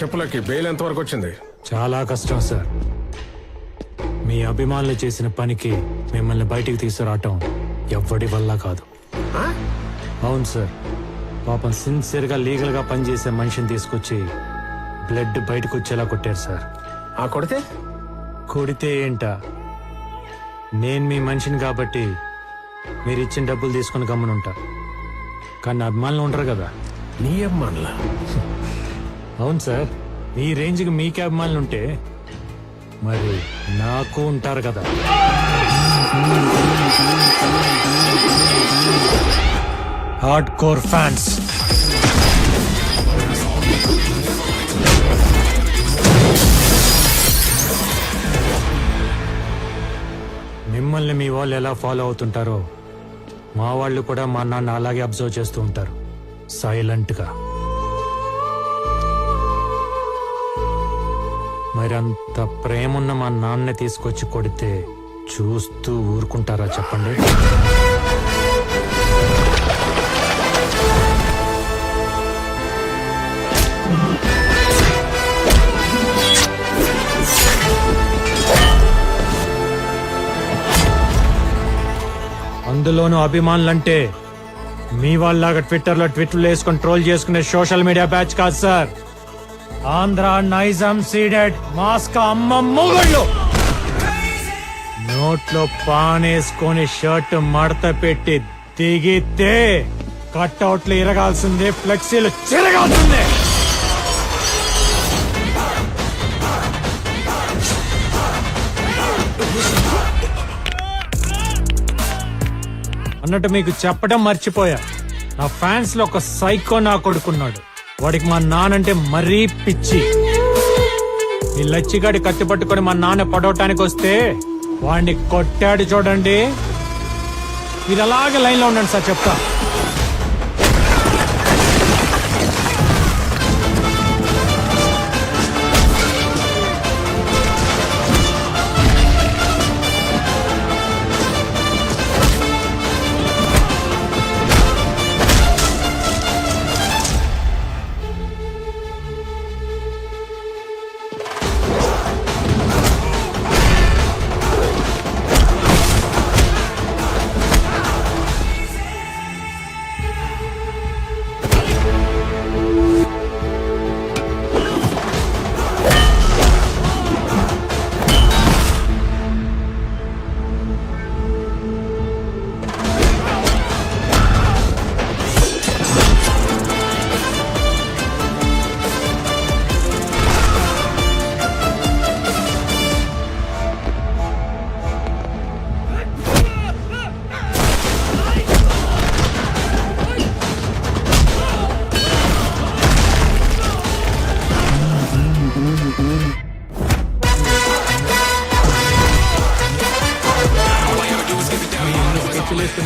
చెప్పులకి bail ఎంతవరకు వచ్చింది? చాలా కష్టం సార్. మీ అభిమానులు చేసిన పనికి మిమ్మల్ని బయటికి తీసుకురావటం ఎవ్వడి వల్ల కాదు. అవును సార్, పాపం సిన్సియర్గా లీగల్గా పనిచేసే మనిషిని తీసుకొచ్చి బ్లడ్ బయటకు వచ్చేలా కొట్టారు సార్. ఆ కొడితే కొడితే ఏంటా, నేను మీ మనిషిని కాబట్టి మీరు ఇచ్చిన డబ్బులు తీసుకుని గమ్మునుంటా. కానీ అభిమానులు ఉండరు కదా. నీ అమ్మానులా? అవును సార్, ఈ రేంజ్కి మీకే అభిమానులు ఉంటే మరి నాకు ఉంటారు కదా. Hard core fans. మిమ్మల్ని మీ వాళ్ళు ఎలా ఫాలో అవుతుంటారో మా వాళ్ళు కూడా మా నాన్న అలాగే అబ్జర్వ్ చేస్తూ ఉంటారు, సైలెంట్గా. మరి అంత ప్రేమున్న మా నాన్నే తీసుకొచ్చి కొడితే చూస్తూ ఊరుకుంటారా చెప్పండి? అందులోనూ అభిమానులంటే మీ వాళ్ళలాగా ట్విట్టర్లో ట్వీట్లు వేసుకొని ట్రోల్ చేసుకునే సోషల్ మీడియా బ్యాచ్ కాదు సార్. ఆంధ్ర నైజాం సీడెడ్ మాస్కా అమ్మ మొగుళ్ళు. నోట్లో పానేసుకొని షర్ట్ మడత పెట్టి దిగితే కట్అవుట్లు ఇరగాల్సిందే, ఫ్లెక్సీలు చిరగాల్సిందే. అన్నట్టు మీకు చెప్పడం మర్చిపోయా, నా ఫ్యాన్స్ లో ఒక సైకో నా కొడుకున్నాడు. వాడికి మా నానంటే మరీ పిచ్చి. ఈ లచ్చిగాడి కత్తి పట్టుకొని మా నాన్న పడవటానికి వస్తే వాడిని కొట్టాడు చూడండి. మీరు అలాగే లైన్ లో ఉండండి సార్, చెప్తా.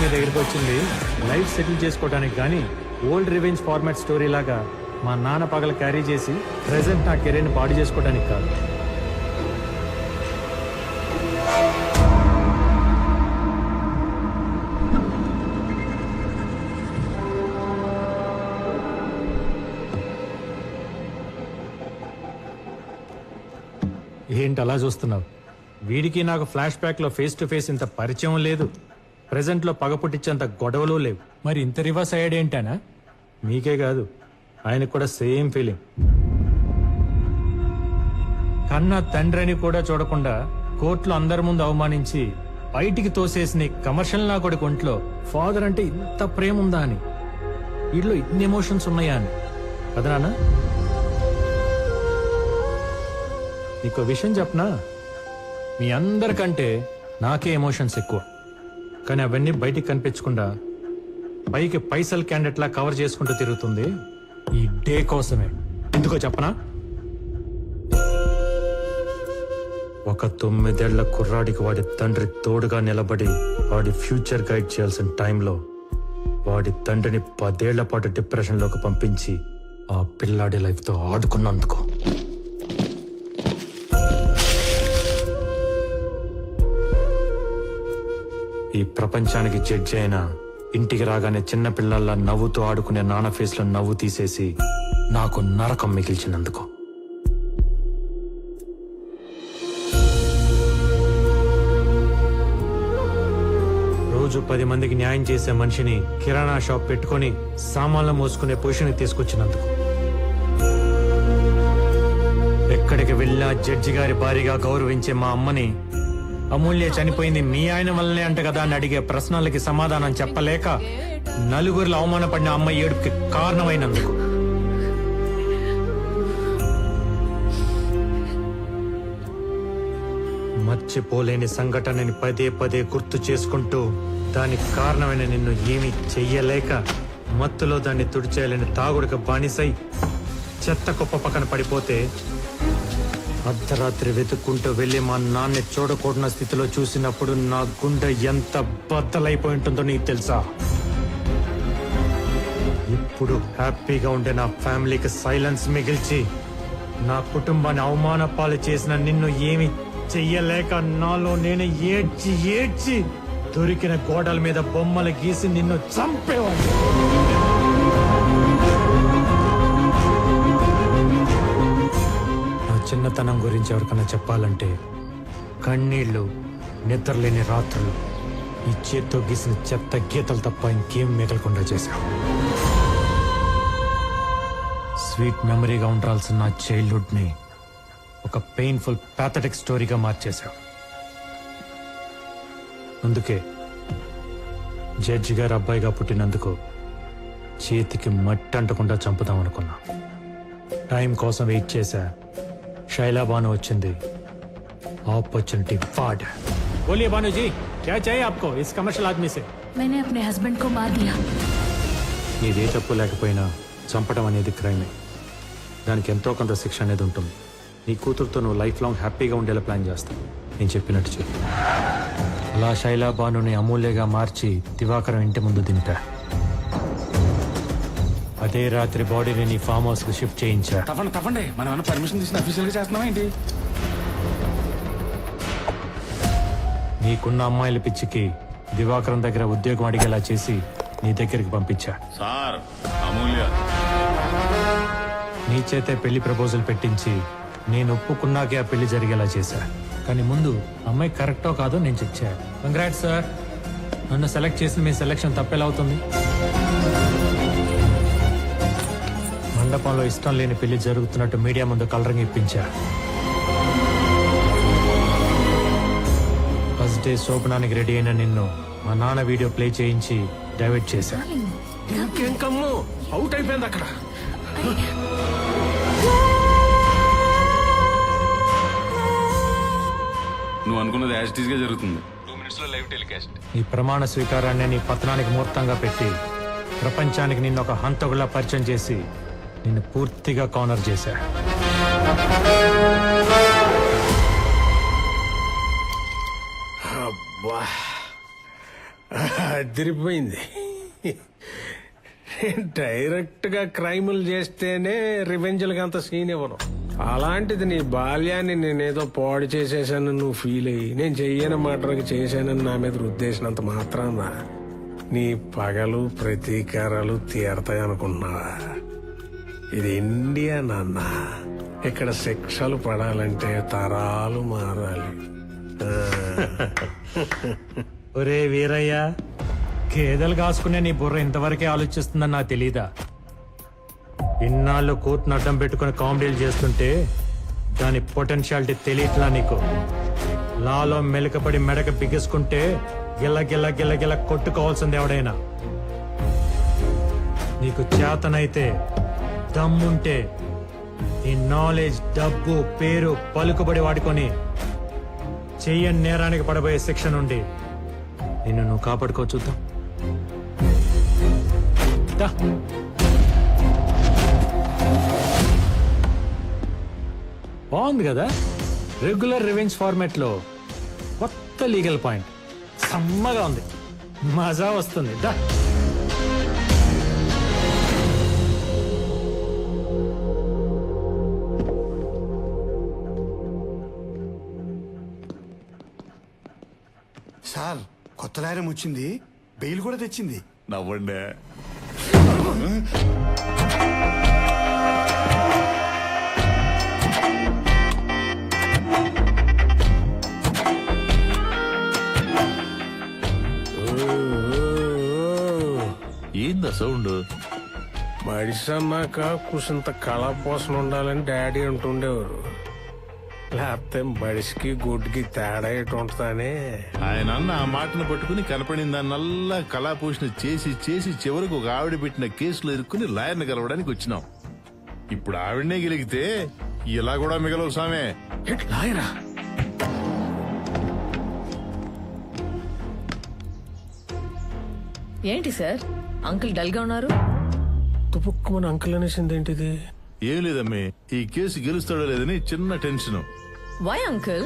మీ దగ్గరికి వచ్చింది లైఫ్ సెటిల్ చేసుకోవడానికి కానీ ఓల్డ్ రివెంజ్ ఫార్మాట్ స్టోరీ లాగా మా నాన్న పగల క్యారీ చేసి ప్రెసెంట్ నా కెరీర్ని పాడు చేసుకోవడానికి కాదు. ఏంటి అలా చూస్తున్నావు? వీడికి నాకు ఫ్లాష్ బ్యాక్ లో ఫేస్ టు ఫేస్ ఇంత పరిచయం లేదు, ప్రెజెంట్ లో పగ పుట్టించేంత గొడవలు లేవు. మరి ఇంత రివర్స్ అయ్యాడు ఏంటనా? మీకే కాదు, ఆయనకు కూడా సేమ్ ఫీలింగ్. కన్నా తండ్రిని కూడా చూడకుండా కోర్టులో అందరి ముందు అవమానించి బయటికి తోసేసిన కమర్షియల్ నా కొడుకు ఒంట్లో ఫాదర్ అంటే ఇంత ప్రేమ ఉందా అని, వీటిలో ఇన్ని ఎమోషన్స్ ఉన్నాయా అని. కదా నాన్న? నీకు విషయం చెప్పనా, మీ అందరికంటే నాకే ఎమోషన్స్ ఎక్కువ. కానీ అవన్నీ బయటికి కనిపించకుండా పైకి పైసల్ క్యాండిడేట్ లా కవర్ చేసుకుంటూ తిరుగుతుంది ఈ డే కోసమే. ఎందుకో చెప్పనా? ఒక 9 ఏళ్ల కుర్రాడికి వాడి తండ్రి తోడుగా నిలబడి వాడి ఫ్యూచర్ గైడ్ చేయాల్సిన టైంలో వాడి తండ్రిని 10 ఏళ్ల పాటు డిప్రెషన్లోకి పంపించి ఆ పిల్లాడి లైఫ్తో ఆడుకున్నందుకు. ఈ ప్రపంచానికి జడ్జి అయినా ఇంటికి రాగానే చిన్న పిల్లల్లా నవ్వుతూ ఆడుకునే నాన్న ఫేస్ లో నవ్వు తీసేసి నాకు నరకం మిగిల్చినందుకు. రోజు 10 మందికి న్యాయం చేసే మనిషిని కిరాణా షాప్ పెట్టుకుని సామాన్లు మోసుకునే పొజిషన్ తీసుకొచ్చినందుకు. ఎక్కడికి వెళ్ళినా జడ్జి గారి భారీగా గౌరవించే మా అమ్మని అమూల్య చనిపోయింది మీ ఆయన వల్లనే అంట కదా అని అడిగే ప్రశ్నలకి సమాధానం చెప్పలేక నలుగురిలో అవమానపడిన అమ్మ ఏడుపుకి కారణమైనందుకు. మర్చిపోలేని సంఘటనని పదే పదే గుర్తు చేసుకుంటూ దానికి కారణమైన నిన్ను ఏమీ చెయ్యలేక మత్తులో దాన్ని తుడిచేయాలని తాగుడికి బానిసై చెత్త కుప్ప పక్కన పడిపోతే అర్ధరాత్రి వెతుక్కుంటూ వెళ్లి మా నాన్నని చూడకూడన స్థితిలో చూసినప్పుడు నా గుండె ఎంత బద్దలైపోయి ఉంటుందో నీకు తెలుసా? ఇప్పుడు హ్యాపీగా ఉండే నా ఫ్యామిలీకి సైలెన్స్ మిగిల్చి నా కుటుంబాన్ని అవమాన పాలు చేసిన నిన్ను ఏమి చెయ్యలేక నాలో నేను ఏడ్చి ఏడ్చి దొరికిన గోడల మీద బొమ్మలు గీసి నిన్ను చంపేవాడు. చిన్నతనం గురించి ఎవరికైనా చెప్పాలంటే కన్నీళ్లు, నిద్రలేని రాత్రులు, ఈ చేత్తో గీసిన చెత్త గీతలు తప్ప ఇంకేం మిగలకుండా చేశావు. స్వీట్ మెమరీగా ఉండాల్సిన నా చైల్డ్హుడ్ ని ఒక పెయిన్ఫుల్ ప్యాథటిక్ స్టోరీగా మార్చేశావు. అందుకే జడ్జి గారు అబ్బాయిగా పుట్టినందుకు చేతికి మట్టి అంటకుండా చంపుదాం అనుకున్నా. టైం కోసం వెయిట్ చేశా. शैला बानो వచ్చింది. अपॉर्चुनिटी फाड़. बोलिए बानो जी, क्या चाहिए आपको इस कमर्शियल आदमी से? मैंने अपने हस्बैंड को मार दिया. నీదే తప్పు లేకపోయినా చంపడం అనేది క్రైమే. దానికి ఎంతో కొంత శిక్ష అనేది ఉంటుంది. నీ కూతురుతో నువ్వు లైఫ్ లాంగ్ హ్యాపీగా ఉండేలా ప్లాన్ చేస్తావు. నేను చెప్పినట్టు చెప్పు. అలా శైలా బానుని అమూల్యగా మార్చి దివాకరం ఇంటి ముందు దింపా. అదే రాత్రి బాడీని నీ ఫామ్ హౌస్ కు షిఫ్ట్ చేయించా. తప్పండి మనం ఏమైనా పర్మిషన్ తీసుకుని అఫీషియల్ గా చేస్తున్నావా ఏంటి? నీకున్న అమ్మాయిల పిచ్చికి దివాకరం దగ్గర ఉద్యోగం అడిగేలా చేసి నీ దగ్గరికి పంపించా. సార్ అమూల్య నీ చేతే పెళ్లి ప్రపోజల్ పెట్టించి నేను ఒప్పుకున్నాకే ఆ పెళ్లి జరిగేలా చేశా. కానీ ముందు అమ్మాయి కరెక్టో కాదో నేను చెక్ చేయాలి. కంగ్రాట్స్ సార్, నన్ను సెలెక్ట్ చేసిన మీ సెలెక్షన్ తప్పేలా అవుతుంది. మండపంలో ఇష్టం లేని పెళ్లి జరుగుతున్నట్టు మీడియా ముందు కలరింగ్ ఇప్పించా. ఫస్ట్ డే శోభనానికి రెడీ అయిన నిన్ను మా నాన్న వీడియో ప్లే చేయించి డైవర్ట్ చేశా. ఇంకేం కమ్ము అవుట్ అయిపోయింది అక్కడ. నువ్వు అనుకున్నది యాజ్ టీజ్ గా జరుగుతుంది. 2 minutes లో లైవ్ టెలికాస్ట్. ఈ ప్రమాణ స్వీకారాన్ని నీ పతనానికి ముహూర్తంగా పెట్టి ప్రపంచానికి నిన్ను ఒక హంతకులా పరిచయం చేసి నిన్ను పూర్తిగా కార్నర్ చేశా. అబ్బా అదిరిపోయింది. డైరెక్ట్ గా క్రైములు చేస్తేనే రివెంజ్లకి అంత సీన్ ఇవ్వను. అలాంటిది నీ బాల్యాన్ని నేనేదో పాడు చేసేసానని నువ్వు ఫీల్ అయ్యి నేను చెయ్యని మాటలకి చేశానని నా మీద రుద్దేసినంత మాత్రాన నీ పగలు ప్రతీకారాలు తీరతాయి అనుకున్నావా? ఇది ఇండియా నాన్న. ఇక్కడ శిక్షలు పడాలంటే తరాలు మారాలి. ఒరే వీరయ్య, గేదెలు కాసుకునే నీ బుర్ర ఇంతవరకే ఆలోచిస్తుందని నాకు తెలీదా? ఇన్నాళ్ళు కోర్టును అడ్డం పెట్టుకుని కామెడీలు చేస్తుంటే దాని పొటెన్షియాలిటీ తెలియట్లా నీకు? లాలో మెలకపడి మెడక బిగేసుకుంటే గిల్ల గిల్ల గిల్ల గిల్ల కొట్టుకోవాల్సింది ఎవడైనా. నీకు చేతనైతే దమ్ముంటే ఈ నాలెడ్జ్, డబ్బు, పేరు, పలుకుబడి వాడుకొని చెయ్యని నేరానికి పడబోయే శిక్ష నుండి నిన్ను నువ్వు కాపాడుకో చూద్దాం. దా. బాగుంది కదా, రెగ్యులర్ రివెంజ్ ఫార్మాట్ లో కొత్త లీగల్ పాయింట్. సమ్మగా ఉంది, మజా వస్తుంది. దా సార్, కొత్త లాయరం వచ్చింది, బెయిల్ కూడా తెచ్చింది. నవ్వండి. ఏందా సౌండ్? మడిసి అన్నాక కుసింత కళ పోసన ఉండాలని డాడీ అంటుండేవారు. లేకపోతే మడిసికి గుడ్డికి తేడా ఎటు ఉంటుందని. ఆయన అన్న ఆ మాటను పట్టుకుని కనపడిన దాన్నల్లా కళాపోషణ చేసి చేసి చివరికి ఒక ఆవిడ పెట్టిన కేసులో ఇరుక్కుని లాయర్ని కలవడానికి వచ్చినాం. ఇప్పుడు ఆవిడనే గెలిగితే ఇలా కూడా మిగలవు సామే. లాయరా? ఏంటి సార్ అంకుల్ డల్ గా ఉన్నారు? తుపుక్కుమని అంకుల్ అనేసింది ఏంటిది? ఏం లేదమ్మే, ఈ కేసు గెలుస్తాడో లేదని చిన్న టెన్షన్. Why uncle?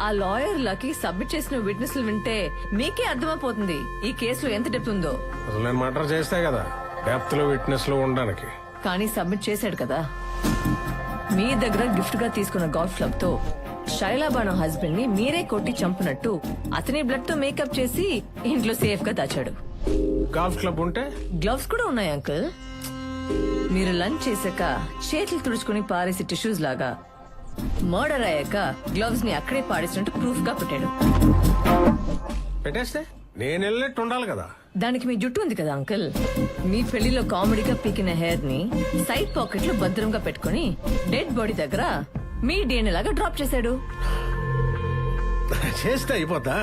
ఆ లాయర్ లకి సబ్మిట్ చేసిన విట్నెస్లు వింటే మీకే అర్థమైపోతుంది ఈ కేసులో ఎంత డెప్త్ ఉందో. అసలు నేను మర్డర్ చేస్తే కదా డెప్త్ లో విట్నెస్ లో ఉండడానికి. కానీ సబ్మిట్ చేశాడు కదా. మీ దగ్గర గిఫ్ట్ గా తీసుకున్న గోల్ఫ్ క్లబ్ తో శైలాబాను హస్బెండ్ ని మీరే కొట్టి చంపినట్టు అతని బ్లడ్ తో మేకప్ చేసి ఇంట్లో సేఫ్ గా దాచాడు. గాల్ఫ్ క్లబ్ ఉంటే గ్లవ్స్ కూడా ఉన్నాయి అంకుల్. మీరు లంచ్ చేశాక చేతులు తుడుచుకుని పారేసి టిష్యూస్ లాగా మర్డర్ అయ్యాక గ్లవ్స్ ని అక్కడే పాడేసినట్టు ప్రూఫ్ గా పెట్టాడు. పెట్టేస్తే నేను వెళ్ళినట్టు ఉండాలి కదా. దానికి మీ జుట్టు ఉంది కదా అంకుల్, మీ పెళ్లిలో కామెడీగా పీకిన హెయిర్ ని సైడ్ పాకెట్ లో భద్రంగా పెట్టుకుని డెడ్ బాడీ దగ్గర మీ DNA లాగా డ్రాప్ చేశాడు. చేస్తే అయిపోతా.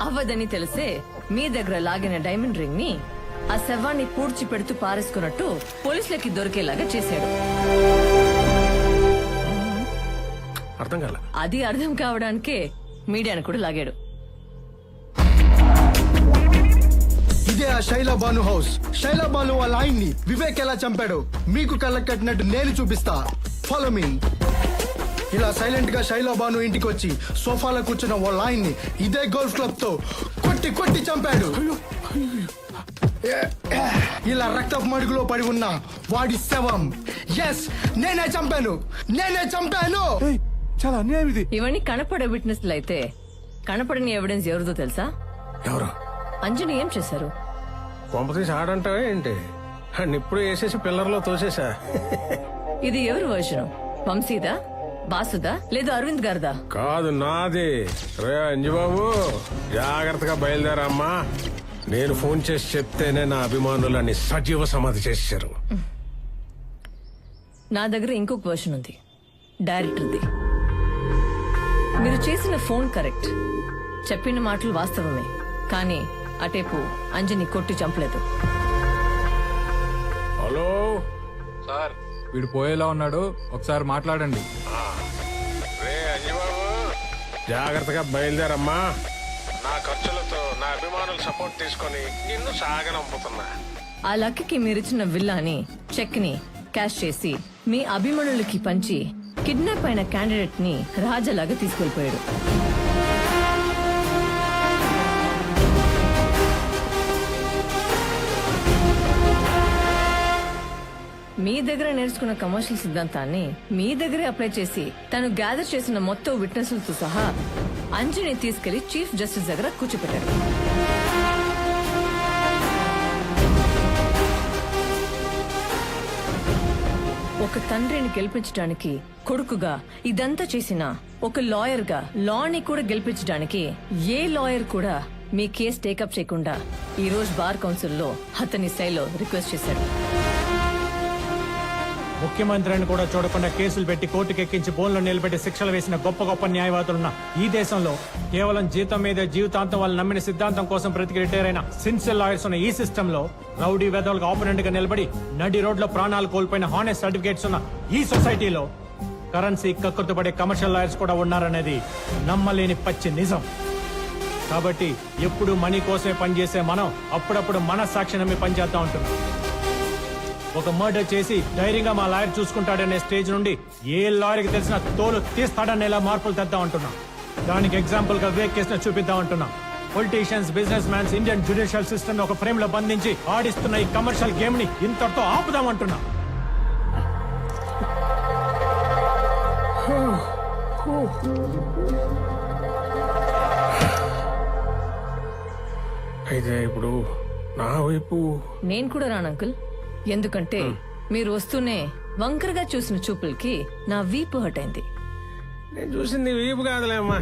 అవ్వదని తెలిసే మీ దగ్గర లాగిన డైమండ్ రింగ్ ని ఆ శవాన్ని పూడ్చి పెడుతూ పారేసుకున్నట్టు పోలీసులకి దొరికేలాగా చేశాడు. అర్థం కాల. అది అర్థం కావడానికే మీడియాను కూడా లాగాడు. ఇదే ఆ శైలా బాను హౌస్. శైలా బాను వాళ్ళ ఆయన్ని వివేక్ ఎలా చంపాడు మీకు కళ్ళకు కట్టినట్టు నేను చూపిస్తా. Follow me. ఇలా సైలెంట్ గా శైలా బాను ఇంటికి వచ్చి సోఫాలో కూర్చున్న వాళ్ళ ఆయన్ని ఇదే గోల్ఫ్ క్లబ్ తో కొట్టి కొట్టి చంపాడు. ఇలా రక్తపు మడుగులో పడి ఉన్న వాడి శవం. ఎస్, నేనే చంపాను, నేనే చంపాను. చాలా అన్యాయం ఇది. ఇవన్నీ కనపడే విట్నెస్లు అయితే కనపడని ఎవిడెన్స్ ఎవరిదో తెలుసా? ఎవరు? అంజని ఏం చేశారు? కొంపతీసి ఆడంటావే ఏంటి? ఇప్పుడు వేసేసి పిల్లర్లో తోసేసా. ఇది ఎవరి వర్షను? వంశీదా, బాసుదా, లేదు అరవింద్ గారిదా? కాదు, నాది. రే అంజుబాబు, జాగ్రత్తగా బయలుదేరమ్మా. నేను ఫోన్ చేసి చెప్తేనే నా అభిమానులని సజీవ సమాధి చేశారు. నా దగ్గర ఇంకొక వర్షన్ ఉంది, డైరెక్టర్ది. మీరు చేసిన ఫోన్ కరెక్ట్, చెప్పిన మాటలు వాస్తవమే, కానీ అటేపు అంజని కొట్టి చంపలేదు. హలో సార్, వీడు పోయేలా ఉన్నాడు, ఒకసారి మాట్లాడండి. రే అంజుబాబు, జాగ్రత్తగా బయలుదేరమ్మా. నా ఖర్చులతో నా అభిమానులు సపోర్ట్ తీసుకొని నిన్ను సాగనంపుతున్నా. ఆ లక్కకి మీరిచ్చిన విల్లాని, చెక్ ని క్యాష్ చేసి మీ అభిమానులకి పంచి కిడ్నాప్ అయిన క్యాండిడేట్ ని రాజాలాగా తీసుకెళ్లిపోయాడు. మీ దగ్గర నేర్చుకున్న కమర్షియల్ సిద్ధాంతాన్ని మీ దగ్గరే అప్లై చేసి తను గ్యాదర్ చేసిన మొత్తం విట్నెస్లతో సహా అంజని తీసుకెళ్లి చీఫ్ జస్టిస్ దగ్గర కూర్చోపెట్టాడు. ఒక తండ్రిని గెలిపించడానికి కొడుకుగా ఇదంతా చేసిన ఒక లాయర్ గా లాని కూడా గెలిపించడానికి ఏ లాయర్ కూడా మీ కేసు టేకప్ చేయకుండా ఈ రోజు బార్ కౌన్సిల్లో అతని శైలో రిక్వెస్ట్ చేశాడు. ముఖ్యమంత్రిని కూడా చూడకుండా కేసులు పెట్టి కోర్టుకు ఎక్కించి బోన్లో నిలబెట్టి శిక్షలు వేసిన గొప్ప గొప్ప న్యాయవాదులున్న ఈ దేశంలో కేవలం జీతం మీద జీవితాంతం వాళ్ళు నమ్మిన సిద్ధాంతం కోసం బ్రతికి రిటైర్ అయిన సిన్సియర్ లాయర్స్ ఉన్న ఈ సిస్టమ్ లో రౌడీ వెదవులకు ఆపోనెంట్ గా నిలబడి నడి రోడ్లో ప్రాణాలు కోల్పోయిన హానెస్ట్ సర్టిఫికేట్స్ ఉన్న ఈ సొసైటీలో కరెన్సీ కక్కుర్తుపడే కమర్షియల్ లాయర్స్ కూడా ఉన్నారనేది నమ్మలేని పచ్చి నిజం. కాబట్టి ఎప్పుడు మనీ కోసమే పనిచేసే మనం అప్పుడప్పుడు మన సాక్షి నమ్మి పనిచేస్తా ఉంటున్నాం. ఒక మర్డర్ చేసి ధైర్యంగా మా లాయర్ చూసుకుంటాడనే స్టేజ్ నుండి ఏ లాయర్కి తెలిసిన తోలు తీస్తాడనేలా మార్పులు తెద్దాం అంటున్నా. దానికి ఎగ్జాంపుల్ గా వివేక్ కేసును చూపిద్దాం అంటున్నా. Politicians, business mans Indian judicial system ఒక ఫ్రేమ్ లో బంధించి ఆడిస్తున్న ఈ కమర్షియల్ గేమ్ ని ఇంతటితో ఆపుదాం అంటున్నా. అయితే ఇప్పుడు నా వైపు నేను కూడా రాను అంకుల్. ఎందుకంటే మీరు వస్తూనే వంకరగా చూసిన చూపులకి నా వీపు హట్ అయింది. నేను చూసింది వీపు కాదులే అమ్మా.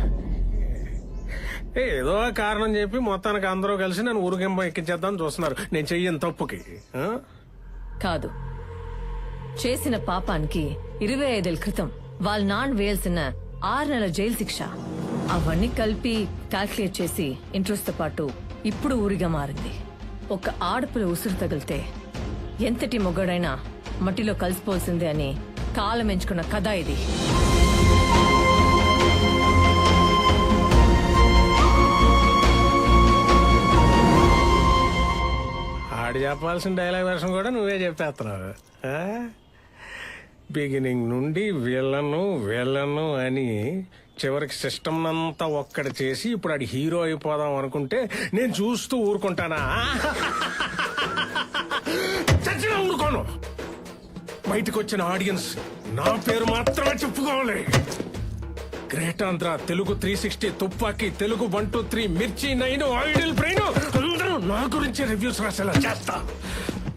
ఏదో కారణం చెప్పి మొత్తానికి అందరూ కలిసి నన్ను ఊరికింప ఎక్కించేద్దాం చూస్తున్నారు నేను చెయ్యని తప్పుకి. ఆ? కాదు, చేసిన పాపానికి 25 ఏళ్ల క్రితం వాళ్ళ నాన్న వేయాల్సిన 6 నెలల జైలు శిక్ష అవన్నీ కలిపి క్యాల్కులేట్ చేసి ఇంట్రెస్ట్ తో పాటు ఇప్పుడు ఊరిగా మారింది. ఒక ఆడపిల్ల ఉసురు తగిలితే ఎంతటి మొగడైనా మట్టిలో కలిసిపోవాల్సిందే అని కాలం ఎంచుకున్న కథ ఇది. ఆడి చెప్పాల్సిన డైలాగ్ వెర్షన్ కూడా నువ్వే చెప్పేస్తున్నావు. బిగినింగ్ నుండి వీళ్ళను అని చివరికి సిస్టమ్ అంతా ఒక్కటి చేసి ఇప్పుడు ఆడి హీరో అయిపోదాం అనుకుంటే నేను చూస్తూ ఊరుకుంటానా? చచ్చినా ఊరుకోను. బయటకు వచ్చిన ఆడియన్స్ నా పేరు మాత్రమే చెప్పుకోవాలి. గ్రేట్ ఆంధ్ర, తెలుగు 360, తుపాకీ, తెలుగు 1, 2, 3, మిర్చి 9, ఐడిల్ బ్రెయిన్ అందరూ నా గురించి రివ్యూస్ రాసేలా చేస్తా.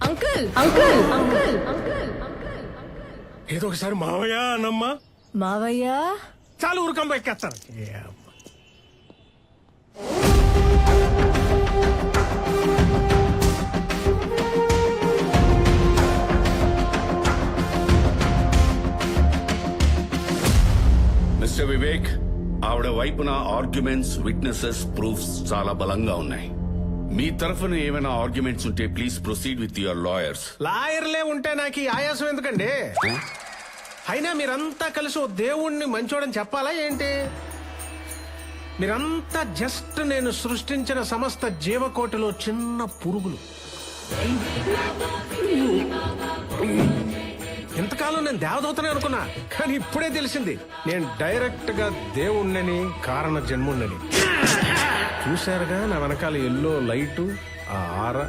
అంకుల్ అంకుల్ అంకుల్ అంకుల్ ఏదో ఒకసారి మావయ్య అన్నమ్మా. మావయ్య చాలు ఊరుకంబ ఎక్కేస్తాను. మిస్టర్ వివేక్, ఆవిడ వైపున ఆర్గ్యుమెంట్స్, విట్నెసెస్, ప్రూఫ్స్ చాలా బలంగా ఉన్నాయి. మీ తరఫున ఏమైనా ఆర్గ్యుమెంట్స్ ఉంటే please proceed with your lawyers. లాయర్లే ఉంటే నాకు ఈ ఆయాసం ఎందుకండి? అయినా మీరంతా కలిసి ఓ దేవుణ్ణి మంచోడని చెప్పాలా ఏంటి? మీరంతా జస్ట్ నేను సృష్టించిన సమస్త జీవకోటిలో చిన్న పురుగులు. ఇంతకాలం నేను దేవదూతనే అనుకున్నా, కానీ ఇప్పుడే తెలిసింది నేను డైరెక్ట్ గా దేవుణ్ణని, కారణ జన్ముణ్ణని. చూశారుగా నా వెనకాల ఎల్లో లైటు, ఆ ఆరా.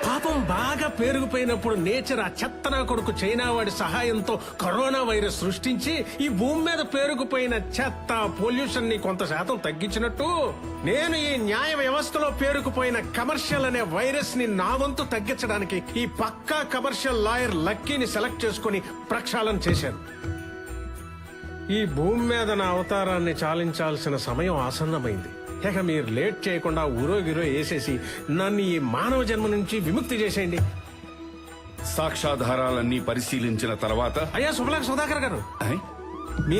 పాపం బాగా పేరుకుపోయినప్పుడు నేచర్ ఆ చెత్తనా కొడుకు చైనా వాడి సహాయంతో కరోనా వైరస్ సృష్టించి ఈ భూమి మీద పేరుకుపోయిన చెత్త, పొల్యూషన్ ని కొంత శాతం తగ్గించినట్టు నేను ఈ న్యాయ వ్యవస్థలో పేరుకుపోయిన కమర్షియల్ అనే వైరస్ ని నా వంతు తగ్గించడానికి ఈ పక్కా కమర్షియల్ లాయర్ లక్కీని సెలెక్ట్ చేసుకుని ప్రక్షాళన చేశాను. ఈ భూమి మీద నా అవతారాన్ని చాలించాల్సిన సమయం ఆసన్నమైంది. ఇక మీరు లేట్ చేయకుండా ఊరో వేసేసి నన్ను ఈ మానవ జన్మ నుంచి విముక్తి చేసేయండి. సాక్ష్యాధారాలన్నీ పరిశీలించిన తర్వాత అయ్యా సుభలాక్ సుధాకర్ గారు, మీ